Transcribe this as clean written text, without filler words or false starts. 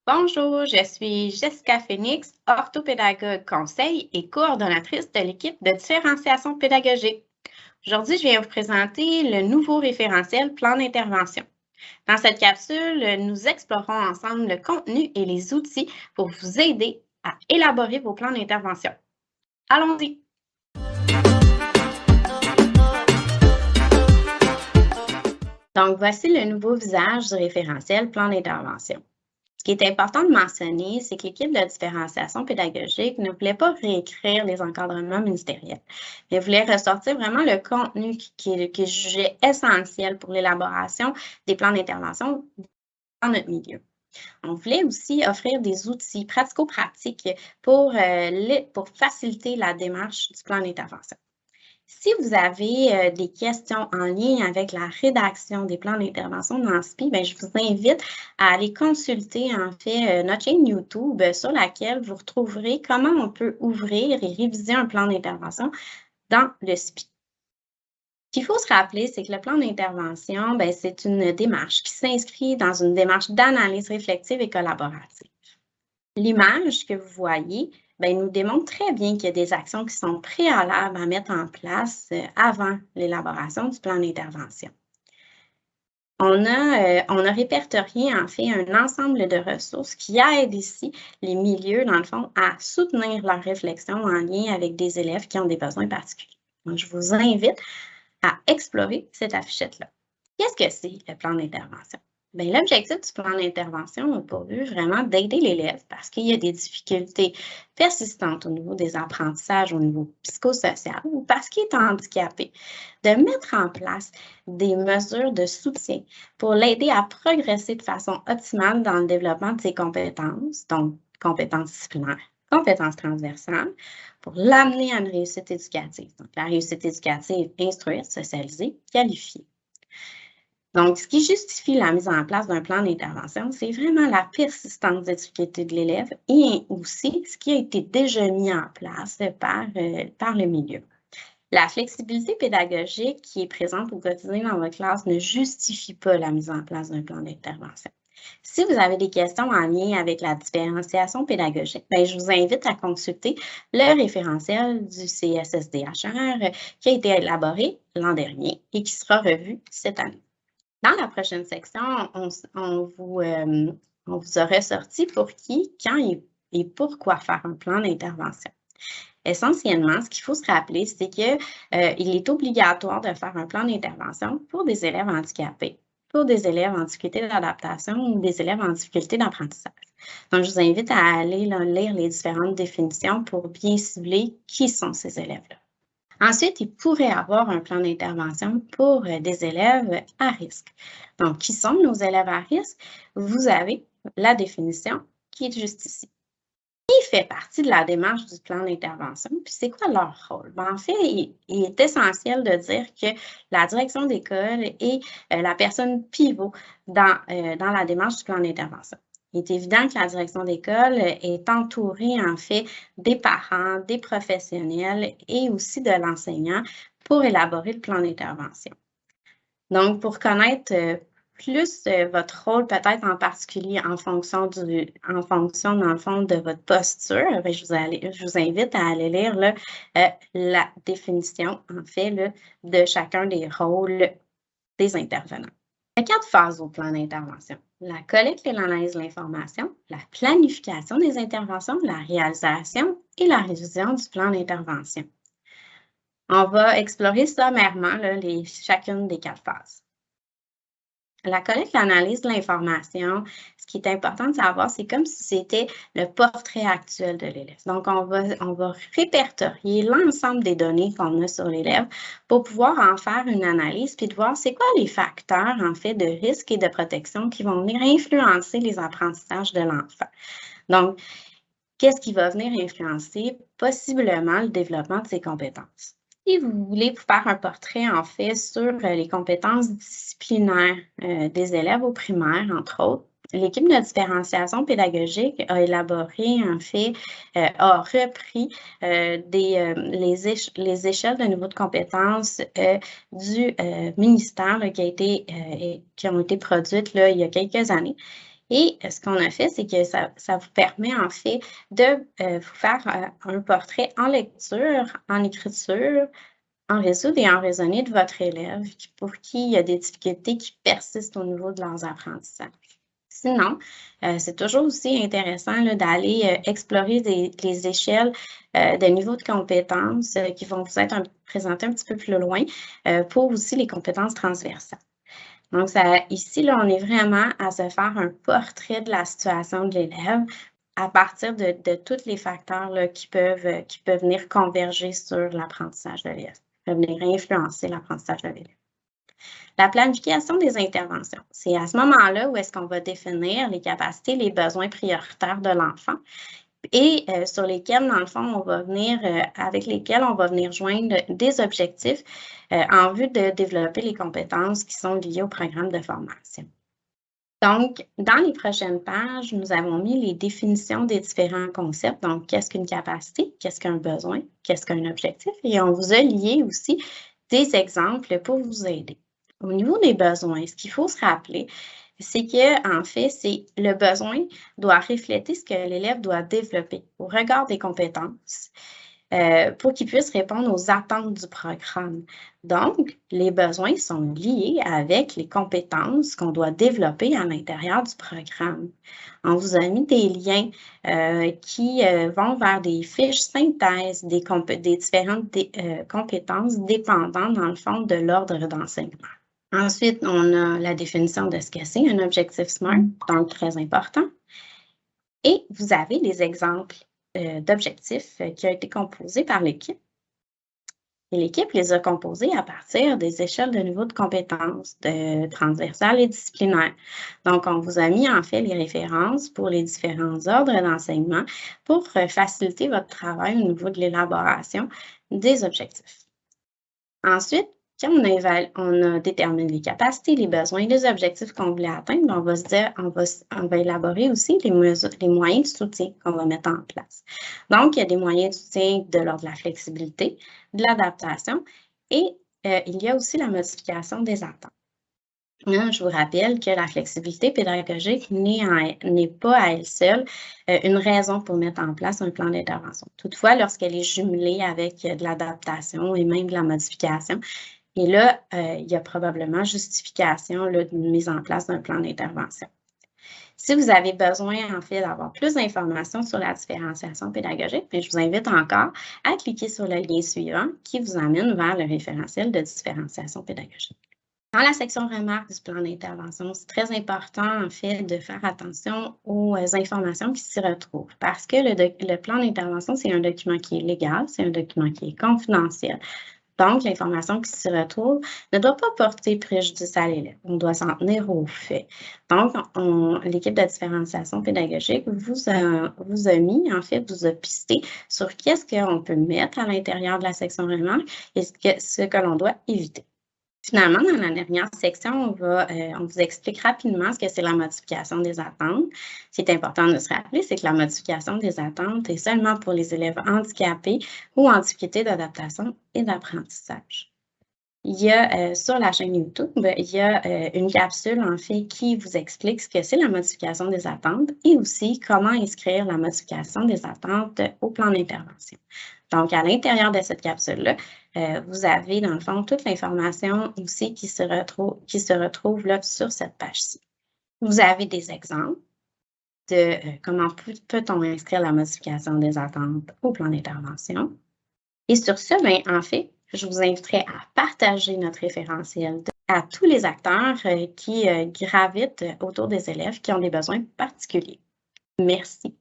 Bonjour, je suis Jessica Phoenix, orthopédagogue conseil et coordonnatrice de l'équipe de différenciation pédagogique. Aujourd'hui, je viens vous présenter le nouveau référentiel plan d'intervention. Dans cette capsule, nous explorons ensemble le contenu et les outils pour vous aider à élaborer vos plans d'intervention. Allons-y! Donc, voici le nouveau visage du référentiel plan d'intervention. Ce qui est important de mentionner, c'est que l'équipe de différenciation pédagogique ne voulait pas réécrire les encadrements ministériels, mais voulait ressortir vraiment le contenu qui jugeait essentiel pour l'élaboration des plans d'intervention dans notre milieu. On voulait aussi offrir des outils pratico-pratiques pour faciliter la démarche du plan d'intervention. Si vous avez des questions en lien avec la rédaction des plans d'intervention de l'ANSPI, je vous invite à aller consulter en fait notre chaîne YouTube sur laquelle vous retrouverez comment on peut ouvrir et réviser un plan d'intervention dans le SPI. Ce qu'il faut se rappeler, c'est que le plan d'intervention, c'est une démarche qui s'inscrit dans une démarche d'analyse réflexive et collaborative. L'image que vous voyez nous démontre très bien qu'il y a des actions qui sont préalables à mettre en place avant l'élaboration du plan d'intervention. On a répertorié en fait un ensemble de ressources qui aident ici les milieux, dans le fond, à soutenir leur réflexion en lien avec des élèves qui ont des besoins particuliers. Donc, je vous invite à explorer cette affichette-là. Qu'est-ce que c'est le plan d'intervention? L'objectif du plan d'intervention a pour but vraiment d'aider l'élève parce qu'il y a des difficultés persistantes au niveau des apprentissages, au niveau psychosocial ou parce qu'il est handicapé, de mettre en place des mesures de soutien pour l'aider à progresser de façon optimale dans le développement de ses compétences, donc compétences disciplinaires, compétences transversales, pour l'amener à une réussite éducative. Donc, la réussite éducative, instruire, socialiser, qualifier. Donc, ce qui justifie la mise en place d'un plan d'intervention, c'est vraiment la persistance des difficultés de l'élève et aussi ce qui a été déjà mis en place par le milieu. La flexibilité pédagogique qui est présente au quotidien dans votre classe ne justifie pas la mise en place d'un plan d'intervention. Si vous avez des questions en lien avec la différenciation pédagogique, je vous invite à consulter le référentiel du CSSDHR qui a été élaboré l'an dernier et qui sera revu cette année. Dans la prochaine section, on vous a ressorti pour qui, quand et pourquoi faire un plan d'intervention. Essentiellement, ce qu'il faut se rappeler, c'est qu'il est obligatoire de faire un plan d'intervention pour des élèves handicapés, pour des élèves en difficulté d'adaptation ou des élèves en difficulté d'apprentissage. Donc, je vous invite à aller lire les différentes définitions pour bien cibler qui sont ces élèves-là. Ensuite, il pourrait avoir un plan d'intervention pour des élèves à risque. Donc, qui sont nos élèves à risque? Vous avez la définition qui est juste ici. Qui fait partie de la démarche du plan d'intervention? Puis, c'est quoi leur rôle? En fait, il est essentiel de dire que la direction d'école est la personne pivot dans la démarche du plan d'intervention. Il est évident que la direction d'école est entourée, en fait, des parents, des professionnels et aussi de l'enseignant pour élaborer le plan d'intervention. Donc, pour connaître plus votre rôle, peut-être en particulier en fonction, dans le fond, de votre posture, je vous invite à aller lire là, la définition, en fait, là, de chacun des rôles des intervenants. Il y a 4 phases au plan d'intervention. La collecte et l'analyse de l'information, la planification des interventions, la réalisation et la révision du plan d'intervention. On va explorer sommairement là, chacune des 4 phases. La collecte, l'analyse de l'information, ce qui est important de savoir, c'est comme si c'était le portrait actuel de l'élève. Donc, on va répertorier l'ensemble des données qu'on a sur l'élève pour pouvoir en faire une analyse puis de voir c'est quoi les facteurs, en fait, de risque et de protection qui vont venir influencer les apprentissages de l'enfant. Donc, qu'est-ce qui va venir influencer possiblement le développement de ses compétences? Si vous voulez vous faire un portrait, en fait, sur les compétences disciplinaires des élèves au primaire, entre autres, l'équipe de différenciation pédagogique a élaboré, en fait, a repris les échelles de niveau de compétences du ministère là, qui ont été produites là, il y a quelques années. Et ce qu'on a fait, c'est que ça vous permet en fait de vous faire un portrait en lecture, en écriture, en résoudre et en raisonner de votre élève pour qui il y a des difficultés qui persistent au niveau de leurs apprentissages. Sinon, c'est toujours aussi intéressant d'aller explorer les échelles de niveau de compétences qui vont vous être présentées un petit peu plus loin pour aussi les compétences transversales. Donc, ici, là, on est vraiment à se faire un portrait de la situation de l'élève à partir de tous les facteurs là, qui peuvent venir converger sur l'apprentissage de l'élève, qui peuvent venir influencer l'apprentissage de l'élève. La planification des interventions, c'est à ce moment-là où est-ce qu'on va définir les capacités, les besoins prioritaires de l'enfant et sur lesquels, dans le fond, on va venir, avec lesquels on va venir joindre des objectifs en vue de développer les compétences qui sont liées au programme de formation. Donc, dans les prochaines pages, nous avons mis les définitions des différents concepts. Donc, qu'est-ce qu'une capacité, qu'est-ce qu'un besoin, qu'est-ce qu'un objectif, et on vous a lié aussi des exemples pour vous aider. Au niveau des besoins, ce qu'il faut se rappeler, c'est que, en fait, le besoin doit refléter ce que l'élève doit développer au regard des compétences pour qu'il puisse répondre aux attentes du programme. Donc, les besoins sont liés avec les compétences qu'on doit développer à l'intérieur du programme. On vous a mis des liens qui vont vers des fiches synthèse des différentes compétences dépendant, dans le fond, de l'ordre d'enseignement. Ensuite, on a la définition de ce que c'est un objectif SMART, donc très important. Et vous avez des exemples d'objectifs qui ont été composés par l'équipe. Et l'équipe les a composés à partir des échelles de niveau de compétences transversales et disciplinaires. Donc, on vous a mis en fait les références pour les différents ordres d'enseignement pour faciliter votre travail au niveau de l'élaboration des objectifs. Ensuite, quand on a déterminé les capacités, les besoins, les objectifs qu'on voulait atteindre, on va élaborer aussi les moyens de soutien qu'on va mettre en place. Donc, il y a des moyens de soutien de l'ordre de la flexibilité, de l'adaptation et il y a aussi la modification des attentes. Je vous rappelle que la flexibilité pédagogique n'est pas à elle seule une raison pour mettre en place un plan d'intervention. Toutefois, lorsqu'elle est jumelée avec de l'adaptation et même de la modification, et là, il y a probablement justification de mise en place d'un plan d'intervention. Si vous avez besoin, en fait, d'avoir plus d'informations sur la différenciation pédagogique, je vous invite encore à cliquer sur le lien suivant qui vous amène vers le référentiel de différenciation pédagogique. Dans la section remarques du plan d'intervention, c'est très important, en fait, de faire attention aux informations qui s'y retrouvent parce que le plan d'intervention, c'est un document qui est légal, c'est un document qui est confidentiel. Donc, l'information qui s'y retrouve ne doit pas porter préjudice à l'élève. On doit s'en tenir aux faits. Donc, l'équipe de différenciation pédagogique vous a mis, en fait, vous a pisté sur qu'est-ce qu'on peut mettre à l'intérieur de la section remarques et ce que l'on doit éviter. Finalement, dans la dernière section, on vous explique rapidement ce que c'est la modification des attentes. Ce qui est important de se rappeler, c'est que la modification des attentes est seulement pour les élèves handicapés ou en difficulté d'adaptation et d'apprentissage. Il y a sur la chaîne YouTube, il y a une capsule en fait qui vous explique ce que c'est la modification des attentes et aussi comment inscrire la modification des attentes au plan d'intervention. Donc, à l'intérieur de cette capsule-là, vous avez dans le fond toute l'information aussi qui se retrouve là sur cette page-ci. Vous avez des exemples de comment peut-on inscrire la modification des attentes au plan d'intervention. Et sur ce, en fait, je vous inviterai à partager notre référentiel à tous les acteurs qui gravitent autour des élèves qui ont des besoins particuliers. Merci.